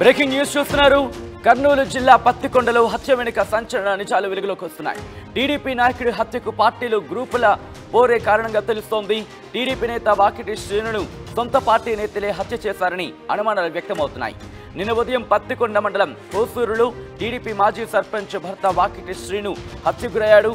Breaking news చూస్తున్నారు. కర్నూలు జిల్లా పత్తికొండలో హత్య వెనుక సంచలన నిజాలు వెలుగులోకి వస్తున్నాయి. టీడీపీ నాయకుడి హత్యకు పార్టీలు గ్రూపుల పోరే కారణంగా తెలుస్తోంది. టీడీపీ నేత వాకిటి శ్రీనును సొంత పార్టీ నేతలే హత్య చేశారని అనుమానాలు వ్యక్తమవుతున్నాయి. నిన్న ఉదయం పత్తికొండ మండలం హోసూరులో టీడీపీ మాజీ సర్పంచ్ భర్త వాకిటి శ్రీను హత్యకు గురయ్యాడు.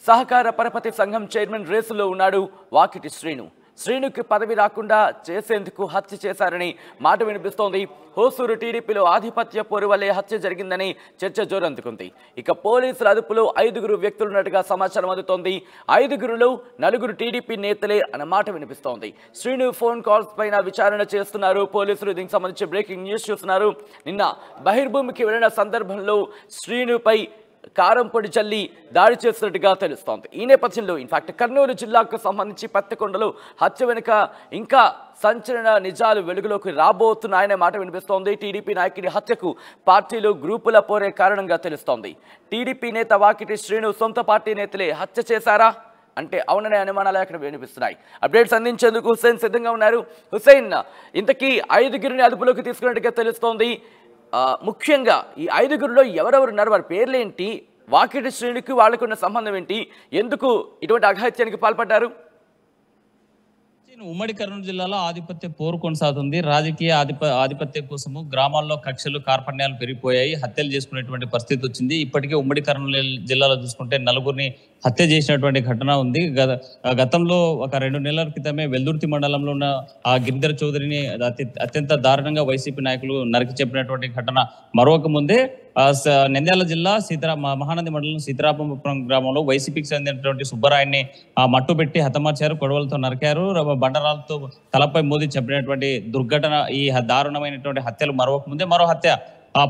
సహకార పరపతి సంఘం చైర్మన్ రేసులో ఉన్నాడు వాకిటి శ్రీను. శ్రీనుకి పదవి రాకుండా చేసేందుకు హత్య చేశారని మాట వినిపిస్తోంది. హోసూరు టీడీపీలో ఆధిపత్య పోరు వల్లే హత్య జరిగిందని చర్చ జోరందుకుంది. ఇక పోలీసుల అదుపులో 5 వ్యక్తులున్నట్టుగా సమాచారం అందుతోంది. 5లో 4 టీడీపీ నేతలే అన్న మాట వినిపిస్తోంది. శ్రీను ఫోన్ కాల్స్ పైన విచారణ చేస్తున్నారు పోలీసులు. దీనికి సంబంధించి బ్రేకింగ్ న్యూస్ చూస్తున్నారు. నిన్న బహిర్భూమికి వెళ్లిన సందర్భంలో శ్రీనుపై కారం పొడి చల్లి దాడి చేస్తున్నట్టుగా తెలుస్తోంది. ఈ నేపథ్యంలో ఇన్ఫాక్ట్ కర్నూలు జిల్లాకు సంబంధించి పత్తికొండలో హత్య వెనుక ఇంకా సంచలన నిజాలు వెలుగులోకి రాబోతున్నాయనే మాట వినిపిస్తోంది. టీడీపీ నాయకుడి హత్యకు పార్టీలు గ్రూపుల పోరే కారణంగా తెలుస్తోంది. టీడీపీ నేత వాకిటి శ్రీను సొంత పార్టీ నేతలే హత్య చేశారా అంటే అవుననే అనుమానాలు అక్కడ వినిపిస్తున్నాయి. అప్డేట్స్ అందించేందుకు హుస్సేన్ సిద్ధంగా ఉన్నారు. హుస్సేన్, ఇంతకీ 5 అదుపులోకి తీసుకున్నట్టుగా తెలుస్తోంది. ముఖ్యంగా ఈ 5లో ఎవరెవరు ఉన్నారు, వారి పేర్లేంటి, వాకిటి శ్రేణికి వాళ్ళకున్న సంబంధం ఏంటి, ఎందుకు ఇటువంటి అఘాయిత్యానికి పాల్పడ్డారు? ఉమ్మడి కర్నూలు జిల్లాలో ఆధిపత్య పోరు కొనసాగుతుంది. రాజకీయ ఆధిపత్యం కోసము గ్రామాల్లో కక్షలు కార్పణ్యాలు పెరిగిపోయాయి. హత్యలు చేసుకునేటువంటి పరిస్థితి వచ్చింది. ఇప్పటికే ఉమ్మడి కర్నూలు జిల్లాలో చూసుకుంటే 4 హత్య చేసినటువంటి ఘటన ఉంది. గతంలో ఒక 2 నెలల క్రితమే వెల్దుర్తి మండలంలో ఉన్న ఆ గిరిధర్ చౌదరిని అత్యంత దారుణంగా వైసీపీ నాయకులు నరికి చెప్పినటువంటి ఘటన మరొక ముందే నంద్యాల జిల్లా మహానంది మండలం సీతారామపురం గ్రామంలో వైసీపీకి చెందినటువంటి సుబ్బరాయన్ని మట్టుబెట్టి హతమార్చారు, గొడవలతో నరికారు, బండరాలతో తలపై మోదీ చెప్పినటువంటి దుర్ఘటన. ఈ దారుణమైనటువంటి హత్యలు మరొక ముందే మరో హత్య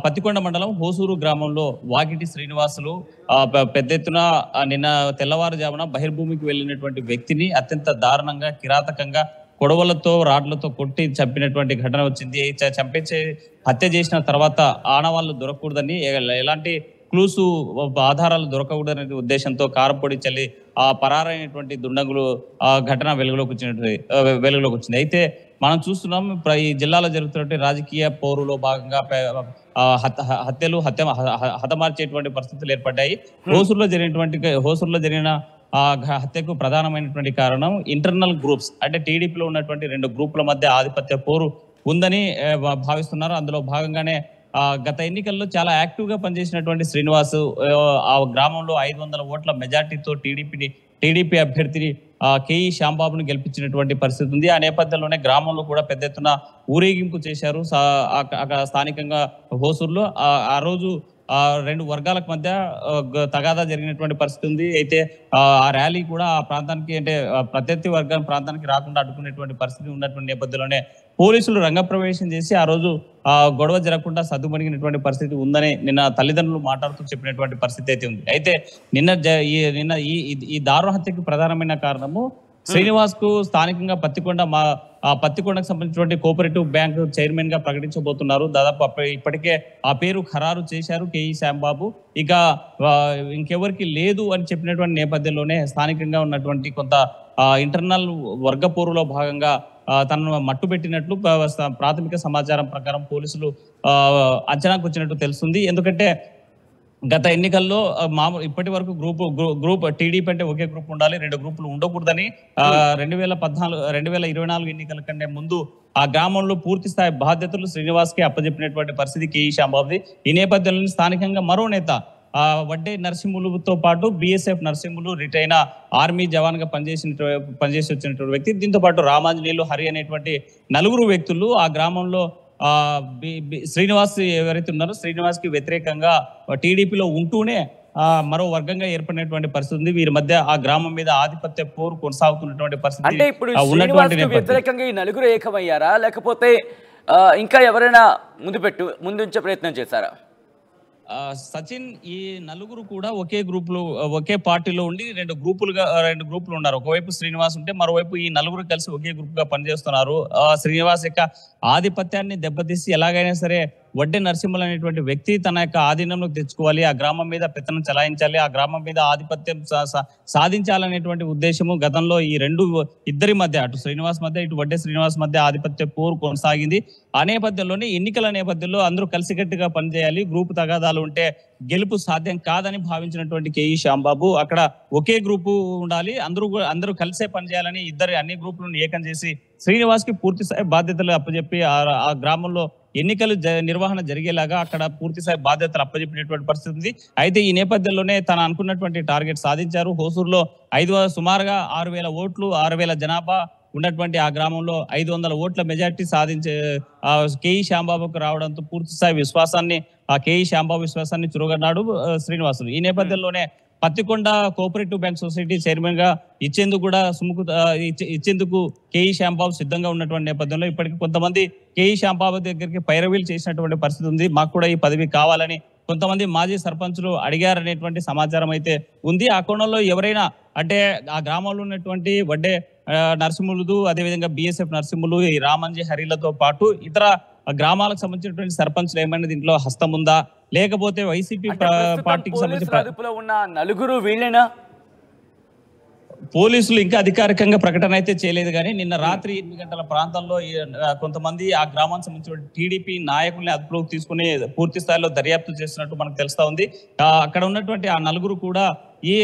పత్తికొండ మండలం హోసూరు గ్రామంలో వాకిటి శ్రీనివాసులు పెద్ద ఎత్తున నిన్న తెల్లవారుజామున బహిర్భూమికి వెళ్ళినటువంటి వ్యక్తిని అత్యంత దారుణంగా కిరాతకంగా కొడవలతో రాడ్లతో కొట్టి చంపినటువంటి ఘటన వచ్చింది. చంపించే హత్య చేసిన తర్వాత ఆనవాళ్లు దొరకకూడదని, ఎలాంటి క్లూస్ ఆధారాలు దొరకకూడదనే ఉద్దేశంతో కారపొడి చల్లి పరారైనటువంటి దుండగులు ఘటన వెలుగులోకి వచ్చింది. అయితే మనం చూస్తున్నాం ఈ జిల్లాలో జరుగుతున్నటువంటి రాజకీయ పోరులో భాగంగా హతమార్చేటువంటి పరిస్థితులు ఏర్పడ్డాయి. హోసూరులో జరిగిన హత్యకు ప్రధానమైనటువంటి కారణం ఇంటర్నల్ గ్రూప్స్, అంటే టీడీపీలో ఉన్నటువంటి 2 గ్రూపుల మధ్య ఆధిపత్య పోరు ఉందని భావిస్తున్నారు. అందులో భాగంగానే గత ఎన్నికల్లో చాలా యాక్టివ్ గా పనిచేసినటువంటి శ్రీనివాస్ ఆ గ్రామంలో 500 ఓట్ల మెజార్టీతో టీడీపీ అభ్యర్థిని కేఈ శ్యాంబాబును గెలిపించినటువంటి పరిస్థితి ఉంది. ఆ నేపథ్యంలోనే గ్రామంలో కూడా పెద్ద ఎత్తున ఊరేగింపు చేశారు. స్థానికంగా హోసూరులో ఆ రోజు 2 వర్గాలకు మధ్య తగాదా జరిగినటువంటి పరిస్థితి ఉంది. అయితే ఆ ర్యాలీ కూడా ఆ ప్రాంతానికి, అంటే ప్రత్యర్థి వర్గం ప్రాంతానికి రాకుండా అడ్డుకునేటువంటి పరిస్థితి ఉన్నటువంటి నేపథ్యంలోనే పోలీసులు రంగప్రవేశం చేసి ఆ రోజు గొడవ జరగకుండా సద్దుమణిగినటువంటి పరిస్థితి ఉందని నిన్న తల్లిదండ్రులు మాట్లాడుతూ చెప్పినటువంటి పరిస్థితి అయితే ఉంది. అయితే నిన్న ఈ దారుణ హత్యకు ప్రధానమైన కారణము శ్రీనివాస్ కు స్థానికంగా పత్తికొండకు సంబంధించినటువంటి కోఆపరేటివ్ బ్యాంక్ చైర్మన్ గా ప్రకటించబోతున్నారు. దాదాపు ఇప్పటికే ఆ పేరు ఖరారు చేశారు కేఈ శ్యాంబాబు. ఇక ఇంకెవరికి లేదు అని చెప్పినటువంటి నేపథ్యంలోనే స్థానికంగా ఉన్నటువంటి కొంత ఇంటర్నల్ వర్గపోరులో భాగంగా తనను మట్టుబెట్టినట్లు ప్రాథమిక సమాచారం ప్రకారం పోలీసులు అంచనాకు వచ్చినట్టు తెలుస్తుంది. ఎందుకంటే గత ఎన్నికల్లో ఇప్పటి వరకు గ్రూప్ టీడీపీ అంటే ఒకే గ్రూప్ ఉండాలి, 2 గ్రూపులు ఉండకూడదని 2024 ఎన్నికల కంటే ముందు ఆ గ్రామంలో పూర్తి స్థాయి బాధ్యతలు శ్రీనివాస్ కి అప్పచెప్పినటువంటి పరిస్థితి కేఈ శ్యాంబాబుది. ఈ నేపథ్యంలో స్థానికంగా మరో నేత వడ్డే నరసింహులతో పాటు బిఎస్ఎఫ్ నరసింహులు రిటైన్ ఆర్మీ జవాన్ గా పనిచేసి వచ్చినటువంటి వ్యక్తి, దీంతో పాటు రామాంజనేయులు, హరి అనేటువంటి 4 వ్యక్తులు ఆ గ్రామంలో శ్రీనివాస్ ఎవరైతే ఉన్నారో శ్రీనివాస్ కి వ్యతిరేకంగా టీడీపీలో ఉంటూనే మరో వర్గంగా ఏర్పడినటువంటి పరిస్థితి ఉంది. వీరి మధ్య ఆ గ్రామం మీద ఆధిపత్య పోరు కొనసాగుతున్నటువంటి పరిస్థితి. అంటే ఇప్పుడు వ్యతిరేకంగా ఈ 4 ఏకమయ్యారా, లేకపోతే ఇంకా ఎవరైనా ముందుంచే ప్రయత్నం చేశారా? సచిన్, ఈ 4 కూడా ఒకే గ్రూప్ లో ఒకే పార్టీలో ఉండి 2 గ్రూపులు ఉన్నారు. ఒకవైపు శ్రీనివాస్ ఉంటే మరోవైపు ఈ 4 కలిసి ఒకే గ్రూప్ గా పనిచేస్తున్నారు. శ్రీనివాస్ యొక్క ఆధిపత్యాన్ని దెబ్బతీసి ఎలాగైనా సరే వడ్డే నరసింహులు అనేటువంటి వ్యక్తి తన యొక్క ఆధీనంలోకి తెచ్చుకోవాలి, ఆ గ్రామం మీద పెత్తనం చలాయించాలి, ఆ గ్రామం మీద ఆధిపత్యం సాధించాలనేటువంటి ఉద్దేశము గతంలో ఈ ఇద్దరి మధ్య, అటు శ్రీనివాస్ మధ్య ఇటు వడ్డే శ్రీనివాస్ మధ్య ఆధిపత్య పోరు కొనసాగింది. ఆ నేపథ్యంలోనే ఎన్నికల నేపథ్యంలో అందరూ కలిసికట్టుగా పనిచేయాలి, గ్రూపు తగాదాలు ఉంటే గెలుపు సాధ్యం కాదని భావించినటువంటి కేఈ శ్యాంబాబు అక్కడ ఒకే గ్రూపు ఉండాలి, అందరూ కలిసే పనిచేయాలని అన్ని గ్రూపులను ఏకం చేసి శ్రీనివాస్ కి పూర్తి స్థాయి బాధ్యతలు అప్పచెప్పి ఆ గ్రామంలో ఎన్నికలు నిర్వహణ జరిగేలాగా అక్కడ పూర్తి స్థాయి బాధ్యతలు అప్పచెప్పినటువంటి పరిస్థితి ఉంది. అయితే ఈ నేపథ్యంలోనే తను అనుకున్నటువంటి టార్గెట్ సాధించారు. హోసూరులో సుమారుగా 6,000 ఓట్లు, 6,000 జనాభా ఉన్నటువంటి ఆ గ్రామంలో 500 ఓట్ల మెజార్టీ సాధించే కేఈ శ్యాంబాబుకు రావడంతో పూర్తి స్థాయి విశ్వాసాన్ని కేఈ శ్యాంబాబు విశ్వాసాన్ని చురుగన్నాడు శ్రీనివాసులు. ఈ నేపథ్యంలోనే Pattikonda cooperative bank society chairman గా ఇచ్చేందుకు కేఈ శ్యాంబాబు సిద్ధంగా ఉన్నటువంటి నేపథ్యంలో ఇప్పటికీ కొంతమంది కేఈ శ్యాంబాబు దగ్గరికి పైరవీలు చేసినటువంటి పరిస్థితి ఉంది. మాకు కూడా ఈ పదవి కావాలని కొంతమంది మాజీ సర్పంచులు అడిగారనేటువంటి సమాచారం అయితే ఉంది. ఆ కోణంలో ఎవరైనా అంటే ఆ గ్రామంలో ఉన్నటువంటి వడ్డే నరసింహులు, అదేవిధంగా బిఎస్ఎఫ్ నరసింహులు, ఈ రామంజీ హరిలతో పాటు ఇతర గ్రామాలకు సంబంధించినటువంటి సర్పంచులు ఏమైనా దీంట్లో హస్తం ఉందా, లేకపోతే వైసీపీ పార్టీకి సంబంధించిన ఉన్న నలుగురు వీళ్ళేనా? పోలీసులు ఇంకా అధికారికంగా ప్రకటన అయితే చేయలేదు, కానీ నిన్న రాత్రి 8 గంటల ప్రాంతంలో కొంతమంది ఆ గ్రామానికి సంబంధించిన టీడీపీ నాయకుల్ని అదుపులోకి తీసుకుని పూర్తి స్థాయిలో దర్యాప్తు చేస్తున్నట్టు మనకు తెలుస్తా ఉంది. అక్కడ ఉన్నటువంటి ఆ నలుగురు కూడా ఈ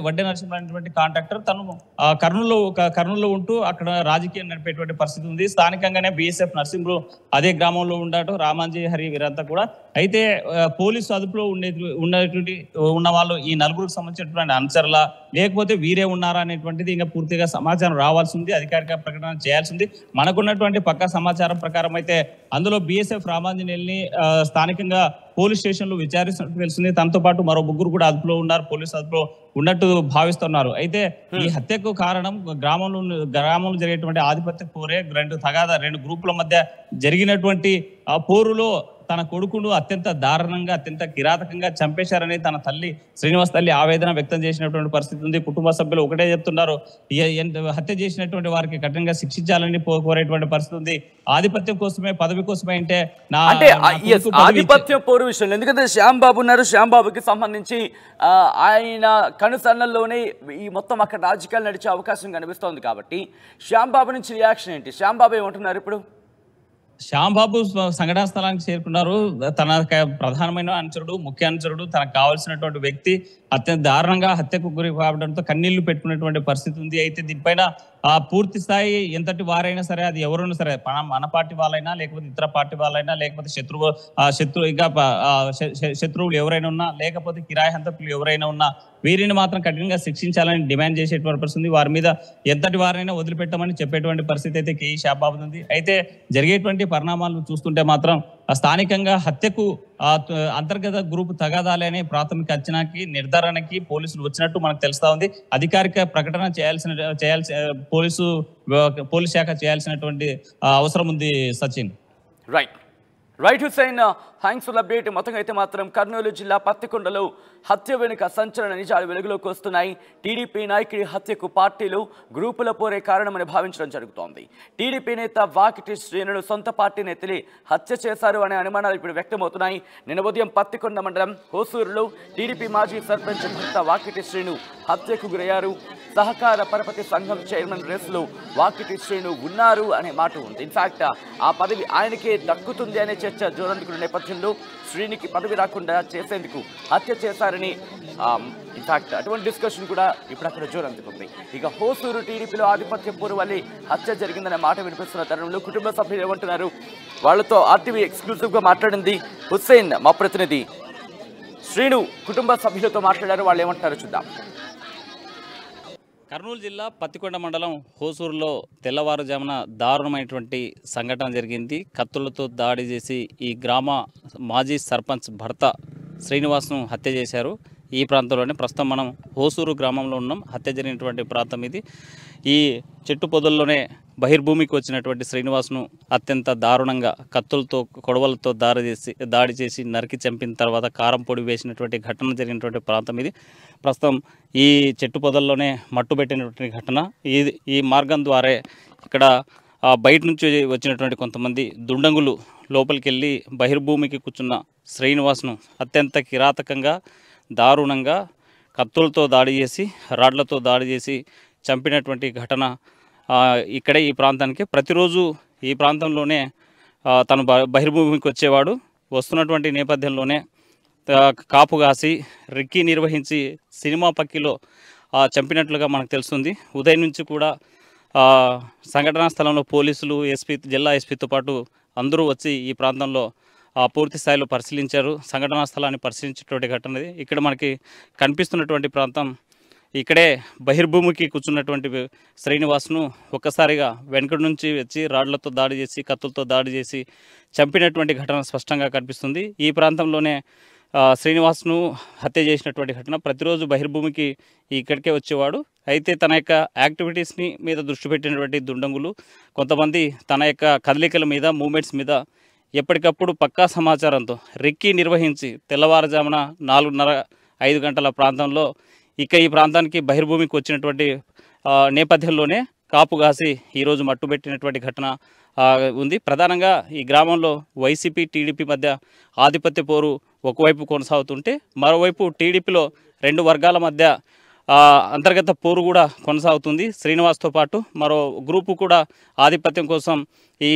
వడ్డే నరసింహ అనేటువంటి కాంట్రాక్టర్ తను కర్నూలులో ఉంటూ అక్కడ రాజకీయం నడిపేటువంటి పరిస్థితి ఉంది. స్థానికంగానే బిఎస్ఎఫ్ నరసింహులు అదే గ్రామంలో ఉండటం, రామాంజీ హరి వీరంతా కూడా. అయితే పోలీసు అదుపులో ఉన్న వాళ్ళు ఈ నలుగురికి సంబంధించినటువంటి అనుచరుల లేకపోతే వీరే ఉన్నారా అనేటువంటిది ఇంకా పూర్తిగా సమాచారం రావాల్సి ఉంది, అధికారిక ప్రకటన చేయాల్సి ఉంది. మనకున్నటువంటి పక్కా సమాచారం ప్రకారం అయితే అందులో బిఎస్ఎఫ్ రామాంజనేయుల్ని స్థానికంగా పోలీస్ స్టేషన్లో విచారిస్తున్నట్టు తెలుస్తుంది. తనతో పాటు మరో 3 కూడా అదుపులో ఉన్నారు, పోలీసు అదుపులో ఉన్నట్టు భావిస్తున్నారు. అయితే ఈ హత్యకు కారణం గ్రామంలో జరిగేటువంటి ఆధిపత్య పోరే, 2 గ్రూపుల మధ్య జరిగినటువంటి ఆ పోరులో తన కొడుకును అత్యంత దారుణంగా, అత్యంత కిరాతకంగా చంపేశారని తన తల్లి శ్రీనివాస్ తల్లి ఆవేదన వ్యక్తం చేసినటువంటి పరిస్థితి ఉంది. కుటుంబ సభ్యులు ఒకటే చెప్తున్నారు, హత్య చేసినటువంటి వారికి కఠినంగా శిక్షించాలని కోరేటువంటి పరిస్థితి ఉంది. ఆధిపత్యం కోసమే, పదవి కోసమే అంటే ఆధిపత్యం పోరు విషయంలో, ఎందుకంటే శ్యాంబాబు ఉన్నారు, శ్యాంబాబుకి సంబంధించి ఆయన కనుసన్నల్లోనే ఈ మొత్తం అక్కడ రాజకీయాలు నడిచే అవకాశం కనిపిస్తోంది. కాబట్టి శ్యాంబాబు నుంచి రియాక్షన్ ఏంటి? శ్యాంబాబు ఏమంటున్నారు ఇప్పుడు? శ్యాంబాబు సంఘటనా స్థలానికి చేరుకున్నారు. తన ప్రధానమైన అనుచరుడు, ముఖ్య అనుచరుడు, తనకు కావాల్సినటువంటి వ్యక్తి అత్యంత దారుణంగా హత్యకు గురి కావడంతో కన్నీళ్లు పెట్టుకునేటువంటి పరిస్థితి ఉంది. అయితే దీనిపైన పూర్తి స్థాయి ఎంతటి వారైనా సరే, అది ఎవరైనా సరే, మన పార్టీ వాళ్ళైనా లేకపోతే ఇతర పార్టీ వాళ్ళైనా లేకపోతే శత్రువులు ఎవరైనా ఉన్నా లేకపోతే కిరాయి హంతకులు ఎవరైనా ఉన్నా వీరిని మాత్రం కఠినంగా శిక్షించాలని డిమాండ్ చేసేటువంటి పరిస్థితి. వారి మీద ఎంతటి వారైనా వదిలిపెట్టమని చెప్పేటువంటి పరిస్థితి అయితే కేఈ శ్యాంబాబు ఉంది. అయితే జరిగేటువంటి పరిణామాలు చూస్తుంటే మాత్రం స్థానికంగా హత్యకు అంతర్గత గ్రూపు తగాదాలే అనే ప్రాథమిక అంచనాకి, నిర్ధారణకి పోలీసులు వచ్చినట్టు మనకు తెలుస్తా ఉంది. అధికారిక ప్రకటన పోలీస్ శాఖ చేయాల్సినటువంటి అవసరం ఉంది. Sachin. Right Hussain, thanks for update. మొత్తంగా అయితే మాత్రం కర్నూలు జిల్లా పత్తికొండలో హత్య వెనుక సంచలన నిజాలు వెలుగులోకి వస్తున్నాయి. టీడీపీ నాయకుడి హత్యకు పార్టీలు గ్రూపుల పోరే కారణమని భావించడం జరుగుతోంది. టీడీపీ నేత వాకిటి శ్రీనును సొంత పార్టీ నేతలే హత్య చేశారు అనే అనుమానాలు ఇప్పుడు వ్యక్తమవుతున్నాయి. నిన్న ఉదయం పత్తికొండ మండలం హోసూరులో టీడీపీ మాజీ సర్పంచ్ భర్త వాకిటి శ్రీను హత్యకు గురయ్యారు. సహకార పరపతి సంఘం చైర్మన్ రేసులో వాకిటి శ్రీను ఉన్నారు అనే మాట ఉంది. ఇన్ఫాక్ట్ ఆ పదవి ఆయనకే దక్కుతుంది అనే చర్చ జోరందుకున్న నేపథ్యంలో శ్రీనికి పదవి రాకుండా చేసేందుకు హత్య చేశారని ఇన్ఫాక్ట్ అటువంటి డిస్కషన్ కూడా ఇప్పుడు అక్కడ జోరందుకుంది. ఇక హోసూరు టీడీపీలో ఆధిపత్య పోరు వల్లే హత్య జరిగిందనే మాట వినిపిస్తున్న తరుణంలో కుటుంబ సభ్యులు ఏమంటున్నారు, వాళ్ళతో ఆర్టీవీ ఎక్స్క్లూజివ్గా మాట్లాడింది హుస్సేన్, మా ప్రతినిధి శ్రీను కుటుంబ సభ్యులతో మాట్లాడారు. వాళ్ళు ఏమంటారో చూద్దాం. కర్నూలు జిల్లా పత్తికొండ మండలం హోసూరులో తెల్లవారుజామున దారుణమైనటువంటి సంఘటన జరిగింది. కత్తులతో దాడి చేసి ఈ గ్రామ మాజీ సర్పంచ్ భర్త శ్రీనివాస్ను హత్య చేశారు. ఈ ప్రాంతంలోనే ప్రస్తుతం మనం హోసూరు గ్రామంలో ఉన్నాం. హత్య జరిగినటువంటి ప్రాంతం ఇది. ఈ చెట్టు పొదల్లోనే బహిర్భూమికి వచ్చినటువంటి శ్రీనివాస్ను అత్యంత దారుణంగా కత్తులతో, కొడవలతో దాడి చేసి నరికి చంపిన తర్వాత కారం పొడి వేసినటువంటి ఘటన జరిగినటువంటి ప్రాంతం ఇది. ప్రస్తుతం ఈ చెట్టు పొదల్లోనే మట్టు పెట్టినటువంటి ఘటన. ఈ మార్గం ద్వారా ఇక్కడ బయట నుంచి వచ్చినటువంటి కొంతమంది దుండంగులు లోపలికి వెళ్ళి బహిర్భూమికి కూర్చున్న శ్రీనివాస్ను అత్యంత కిరాతకంగా దారుణంగా కత్తులతో దాడి చేసి రాడ్లతో దాడి చేసి చంపినటువంటి ఘటన ఇక్కడే ఈ ప్రాంతానికి ప్రతిరోజు ఈ ప్రాంతంలోనే తను బహిర్భూమికి వచ్చేవాడు. వస్తున్నటువంటి నేపథ్యంలోనే కాపు కాసి రిక్కీ నిర్వహించి సినిమా పక్కిలో చంపినట్లుగా మనకు తెలుస్తుంది. ఉదయం నుంచి కూడా సంఘటనా స్థలంలో పోలీసులు, ఎస్పీ, జిల్లా ఎస్పీతో పాటు అందరూ వచ్చి ఈ ప్రాంతంలో పూర్తి స్థాయిలో పరిశీలించారు. సంఘటనా స్థలాన్ని పరిశీలించేటువంటి ఘటన ఇది. ఇక్కడ మనకి కనిపిస్తున్నటువంటి ప్రాంతం ఇక్కడే బహిర్భూమికి కూర్చున్నటువంటి శ్రీనివాస్ను ఒక్కసారిగా వెనుకటి నుంచి వచ్చి రాడ్లతో దాడి చేసి కత్తులతో దాడి చేసి చంపినటువంటి ఘటన స్పష్టంగా కనిపిస్తుంది. ఈ ప్రాంతంలోనే శ్రీనివాస్ను హత్య చేసినటువంటి ఘటన. ప్రతిరోజు బహిర్భూమికి ఇక్కడికే వచ్చేవాడు. అయితే తన యొక్క యాక్టివిటీస్ని మీద దృష్టి పెట్టినటువంటి దుండంగులు కొంతమంది తన యొక్క కదలికల మీద, మూమెంట్స్ మీద ఎప్పటికప్పుడు పక్కా సమాచారంతో రెక్కీ నిర్వహించి తెల్లవారుజామున 4:30-5 గంటల ప్రాంతంలో ఈ ప్రాంతానికి బహిర్భూమికి వచ్చినటువంటి నేపథ్యంలోనే కాపు కాసి ఈరోజు మట్టుబెట్టినటువంటి ఘటన ఉంది. ప్రధానంగా ఈ గ్రామంలో వైసీపీ, టీడీపీ మధ్య ఆధిపత్య పోరు ఒకవైపు కొనసాగుతుంటే మరోవైపు టీడీపీలో 2 వర్గాల మధ్య అంతర్గత పోరు కూడా కొనసాగుతుంది. శ్రీనివాస్తో పాటు మరో గ్రూపు కూడా ఆధిపత్యం కోసం ఈ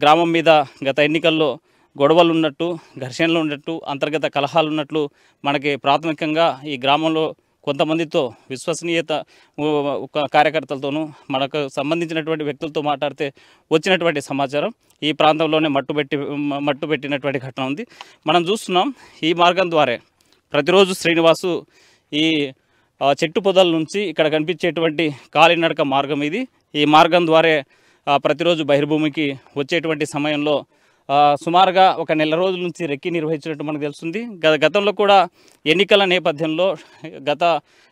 గ్రామం మీద గత ఎన్నికల్లో గొడవలు ఉన్నట్టు, ఘర్షణలు ఉన్నట్టు, అంతర్గత కలహాలు ఉన్నట్లు మనకి ప్రాథమికంగా ఈ గ్రామంలో కొంతమందితో విశ్వసనీయత కార్యకర్తలతోనూ మనకు సంబంధించినటువంటి వ్యక్తులతో మాట్లాడితే వచ్చినటువంటి సమాచారం ఈ ప్రాంతంలోనే మట్టుబెట్టినటువంటి ఘటన ఉంది. మనం చూస్తున్నాం ఈ మార్గం ద్వారా ప్రతిరోజు శ్రీనివాసు ఈ చెట్టు పొదల నుంచి ఇక్కడ కనిపించేటువంటి కాలినడక మార్గం ఇది. ఈ మార్గం ద్వారా ప్రతిరోజు బహిర్భూమికి వచ్చేటువంటి సమయంలో సుమారుగా 1 నెల రోజుల నుంచి రెక్కీ నిర్వహించినట్టు మనకు తెలుస్తుంది. గతంలో కూడా ఎన్నికల నేపథ్యంలో గత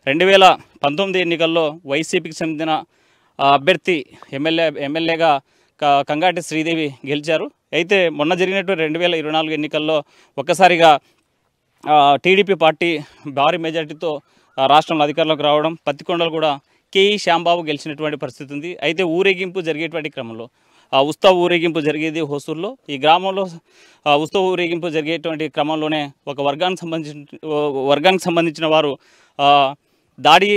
2019 ఎన్నికల్లో వైసీపీకి చెందిన అభ్యర్థి ఎమ్మెల్యేగా కంగాటి శ్రీదేవి గెలిచారు. అయితే మొన్న జరిగినటువంటి 2024 ఎన్నికల్లో ఒక్కసారిగా టీడీపీ పార్టీ భారీ మెజార్టీతో రాష్ట్రంలో అధికారంలోకి రావడం, పత్తికొండలు కూడా కేఈ శ్యాంబాబు గెలిచినటువంటి పరిస్థితి ఉంది. అయితే ఊరేగింపు జరిగేటువంటి క్రమంలో ఉత్సవ ఊరేగింపు జరిగేది హోసూరులో. ఈ గ్రామంలో ఉత్సవ ఊరేగింపు జరిగేటువంటి క్రమంలోనే ఒక వర్గానికి సంబంధించిన వారు దాడి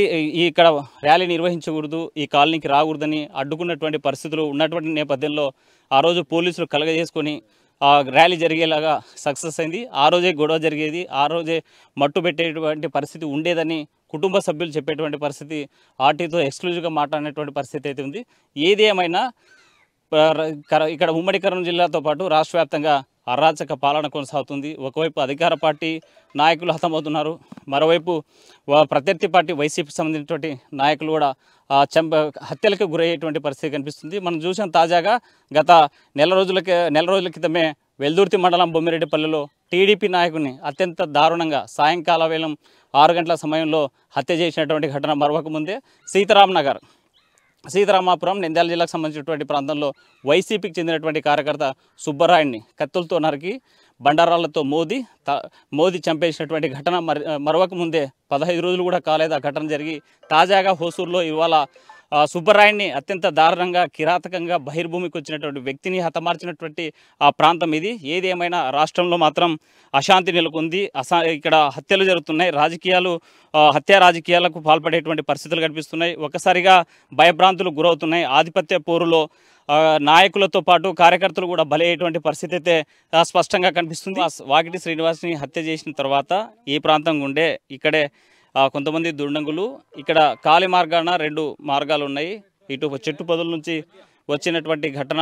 ఇక్కడ ర్యాలీ నిర్వహించకూడదు, ఈ కాలనీకి రాకూడదని అడ్డుకున్నటువంటి పరిస్థితులు ఉన్నటువంటి నేపథ్యంలో ఆ రోజు పోలీసులు కలగజేసుకొని ర్యాలీ జరిగేలాగా సక్సెస్ అయింది. ఆ రోజే గొడవ జరిగేది, ఆ రోజే మట్టు పెట్టేటువంటి పరిస్థితి ఉండేదని కుటుంబ సభ్యులు చెప్పేటువంటి పరిస్థితి, ఆర్టీతో ఎక్స్క్లూజివ్గా మాట్లాడినటువంటి పరిస్థితి అయితే ఉంది. ఏది ఏమైనా ఇక్కడ ఉమ్మడి కర్నూలు జిల్లాతో పాటు రాష్ట్ర వ్యాప్తంగా అరాచక పాలన కొనసాగుతుంది. ఒకవైపు అధికార పార్టీ నాయకులు హతమవుతున్నారు, మరోవైపు ప్రత్యర్థి పార్టీ వైసీపీకి సంబంధించినటువంటి నాయకులు కూడా హత్యలకు గురయ్యేటువంటి పరిస్థితి కనిపిస్తుంది. మనం చూసాం తాజాగా గత నెల రోజుల క్రితమే వెల్దుర్తి మండలం బొమ్మిరెడ్డిపల్లిలో టీడీపీ నాయకుడిని అత్యంత దారుణంగా సాయంకాల వేళ 6 గంటల సమయంలో హత్య చేసినటువంటి ఘటన మరొక ముందే సీతారామాపురం నంద్యాల జిల్లాకు సంబంధించినటువంటి ప్రాంతంలో వైసీపీకి చెందినటువంటి కార్యకర్త సుబ్బరాయుడిని కత్తులతో నరికి బండారాలతో మోదీ చంపేసినటువంటి ఘటన మరొక ముందే 15 రోజులు కూడా కాలేదు ఆ ఘటన జరిగి. తాజాగా హోసూరులో ఇవాళ సుబ్బరాయుడిని అత్యంత దారుణంగా, కిరాతకంగా బహిర్భూమికి వచ్చినటువంటి వ్యక్తిని హతమార్చినటువంటి ఆ ప్రాంతం ఇది. ఏది ఏమైనా రాష్ట్రంలో మాత్రం అశాంతి నెలకొంది. ఇక్కడ హత్యలు జరుగుతున్నాయి, హత్యా రాజకీయాలకు పాల్పడేటువంటి పరిస్థితులు కనిపిస్తున్నాయి. ఒక్కసారిగా భయభ్రాంతులు గురవుతున్నాయి. ఆధిపత్య పోరులో నాయకులతో పాటు కార్యకర్తలు కూడా బలయ్యేటువంటి పరిస్థితి అయితే స్పష్టంగా కనిపిస్తుంది. వాకిటి శ్రీనివాస్ని హత్య చేసిన తర్వాత ఈ ప్రాంతం గుండే ఇక్కడే కొంతమంది దుండంగులు ఇక్కడ కాలి మార్గాన 2 మార్గాలు ఉన్నాయి. ఇటు చెట్టు పొదల నుంచి వచ్చినటువంటి ఘటన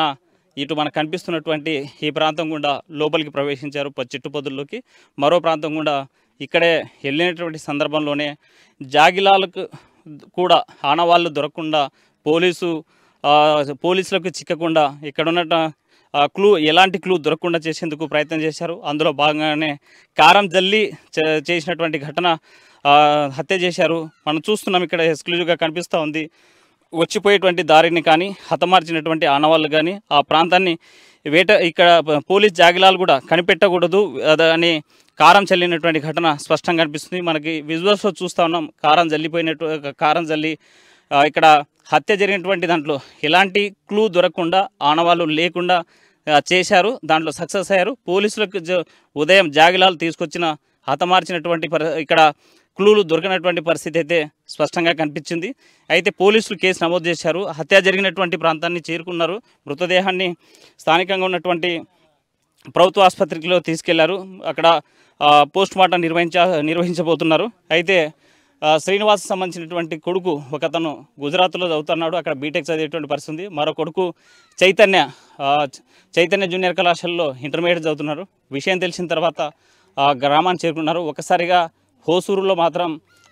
ఇటు మనకు కనిపిస్తున్నటువంటి ఈ ప్రాంతం గుండా లోపలికి ప్రవేశించారు చెట్టు పొదల్లోకి. మరో ప్రాంతం గుండా ఇక్కడే వెళ్ళినటువంటి సందర్భంలోనే జాగిలాలకు కూడా ఆనవాళ్ళు దొరకకుండా పోలీసులకు చిక్కకుండా ఇక్కడ ఉన్న ఎలాంటి క్లూ దొరకకుండా చేసేందుకు ప్రయత్నం చేశారు. అందులో భాగంగానే కారం జల్లి చేసినటువంటి ఘటన హత్య చేశారు. మనం చూస్తున్నాం ఇక్కడ ఎక్స్క్లూజివ్గా కనిపిస్తూ ఉంది. వచ్చిపోయేటువంటి దారిని కానీ హతమార్చినటువంటి ఆనవాళ్ళు కానీ ఆ ప్రాంతాన్ని ఇక్కడ పోలీస్ జాగిలాలు కూడా కనిపెట్టకూడదు అని కారం చల్లినటువంటి ఘటన స్పష్టంగా కనిపిస్తుంది. మనకి విజువల్స్లో చూస్తూ ఉన్నాం. కారం జల్లి ఇక్కడ హత్య జరిగినటువంటి దాంట్లో ఎలాంటి క్లూ దొరకకుండా, ఆనవాళ్ళు లేకుండా చేశారు. దాంట్లో సక్సెస్ అయ్యారు. పోలీసులకు ఉదయం జాగిలాలు తీసుకొచ్చిన హతమార్చినటువంటి ఇక్కడ క్లూలు దొరికినటువంటి పరిస్థితి అయితే స్పష్టంగా కనిపించింది. అయితే పోలీసులు కేసు నమోదు చేశారు. హత్య జరిగినటువంటి ప్రాంతాన్ని చేరుకున్నారు. మృతదేహాన్ని స్థానికంగా ఉన్నటువంటి ప్రభుత్వ ఆసుపత్రిలో తీసుకెళ్లారు. అక్కడ పోస్ట్ మార్టం నిర్వహించబోతున్నారు. అయితే శ్రీనివాస్ సంబంధించినటువంటి కొడుకు ఒకతను గుజరాత్లో చదువుతున్నాడు. అక్కడ బీటెక్ చదివేటువంటి పరిస్థితి ఉంది. మరో కొడుకు చైతన్య జూనియర్ కళాశాలలో ఇంటర్మీడియట్ చదువుతున్నారు. విషయం తెలిసిన తర్వాత గ్రామాన్ని చేరుకున్నారు. ఒకసారిగా హోసూరులో మాత్రం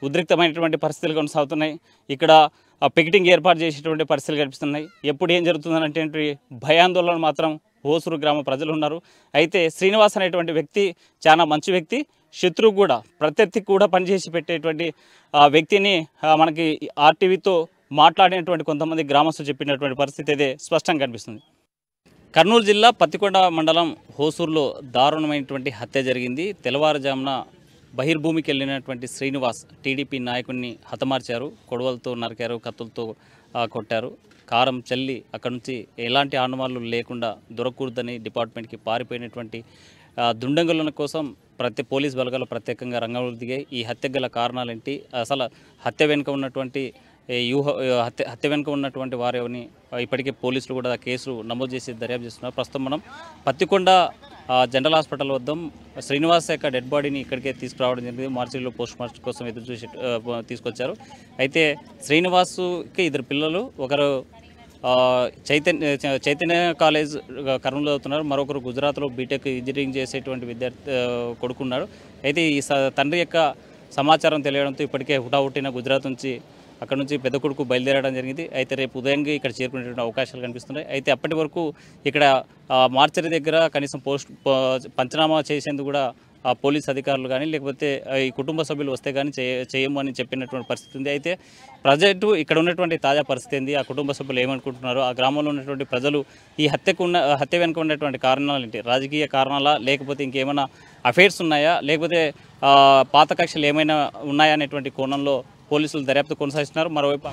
ఉద్రిక్తమైనటువంటి పరిస్థితులు కొనసాగుతున్నాయి. ఇక్కడ పికెటింగ్ ఏర్పాటు చేసేటువంటి పరిస్థితులు కనిపిస్తున్నాయి. ఎప్పుడు ఏం జరుగుతుందనేటువంటి భయాందోళన మాత్రం హోసూరు గ్రామ ప్రజలు ఉన్నారు. అయితే శ్రీనివాస్ అనేటువంటి వ్యక్తి చాలా మంచి వ్యక్తి, శత్రువు కూడా, ప్రత్యర్థికి కూడా పనిచేసి పెట్టేటువంటి వ్యక్తిని మనకి ఆర్టీవీతో మాట్లాడినటువంటి కొంతమంది గ్రామస్తులు చెప్పినటువంటి పరిస్థితి అయితే స్పష్టంగా కనిపిస్తుంది. కర్నూలు జిల్లా పత్తికొండ మండలం హోసూరులో దారుణమైనటువంటి హత్య జరిగింది. తెల్లవారుజామున బహిర్భూమికి వెళ్ళినటువంటి శ్రీనివాస్ టీడీపీ నాయకుడిని హతమార్చారు. కొడవలతో నరికారు, కత్తులతో కొట్టారు. కారం చల్లి అక్కడ నుంచి ఎలాంటి ఆనవాళ్ళు లేకుండా దొరకకూడదని డిపార్ట్మెంట్కి పారిపోయినటువంటి దుండంగుల కోసం పోలీస్ బలగాలు ప్రత్యేకంగా రంగంలో దిగాయి. ఈ హత్య గల కారణాలేంటి, అసలు హత్య వెనుక ఉన్నటువంటి హత్య వెనుక ఉన్నటువంటి వారిని ఇప్పటికే పోలీసులు కూడా కేసు నమోదు చేసి దర్యాప్తు చేస్తున్నారు. ప్రస్తుతం మనం పత్తికొండ జనరల్ హాస్పిటల్ వద్ద శ్రీనివాస్ యొక్క డెడ్ బాడీని ఇక్కడికే తీసుకురావడం జరిగింది. మార్చిలో పోస్ట్ మార్టం కోసం ఎదురు చూసి తీసుకొచ్చారు. శ్రీనివాస్కి 2 పిల్లలు, ఒకరు చైతన్య కాలేజ్ కర్నూలులో చదువుతున్నారు, మరొకరు గుజరాత్లో బీటెక్ ఇంజనీరింగ్ చేసేటువంటి విద్యార్థి కొడుకున్నాడు. అయితే ఈ తండ్రి యొక్క సమాచారం తెలియడంతో ఇప్పటికే హుటాహుట్టిన గుజరాత్ నుంచి అక్కడ నుంచి పెద్ద కొడుకు బయలుదేరడం జరిగింది. అయితే రేపు ఉదయంగా ఇక్కడ చేరుకునేటువంటి అవకాశాలు కనిపిస్తున్నాయి. అయితే అప్పటి వరకు ఇక్కడ మార్చరీ దగ్గర కనీసం పంచనామా చేసేందుకు కూడా పోలీస్ అధికారులు కానీ లేకపోతే ఈ కుటుంబ సభ్యులు వస్తే కానీ చేయమని చెప్పినటువంటి పరిస్థితి ఉంది. అయితే ప్రజెంట్ ఇక్కడ ఉన్నటువంటి తాజా పరిస్థితి ఏంది, ఆ కుటుంబ సభ్యులు ఏమనుకుంటున్నారు, ఆ గ్రామంలో ఉన్నటువంటి ప్రజలు ఈ హత్య వెనుక ఉన్నటువంటి కారణాలు ఏంటి, రాజకీయ కారణాలా లేకపోతే ఇంకేమైనా అఫైర్స్ ఉన్నాయా లేకపోతే పాత కక్షలు ఏమైనా ఉన్నాయా అనేటువంటి కోణంలో పోలీసులు దర్యాప్తు కొనసాగిస్తున్నారు. మరోవైపు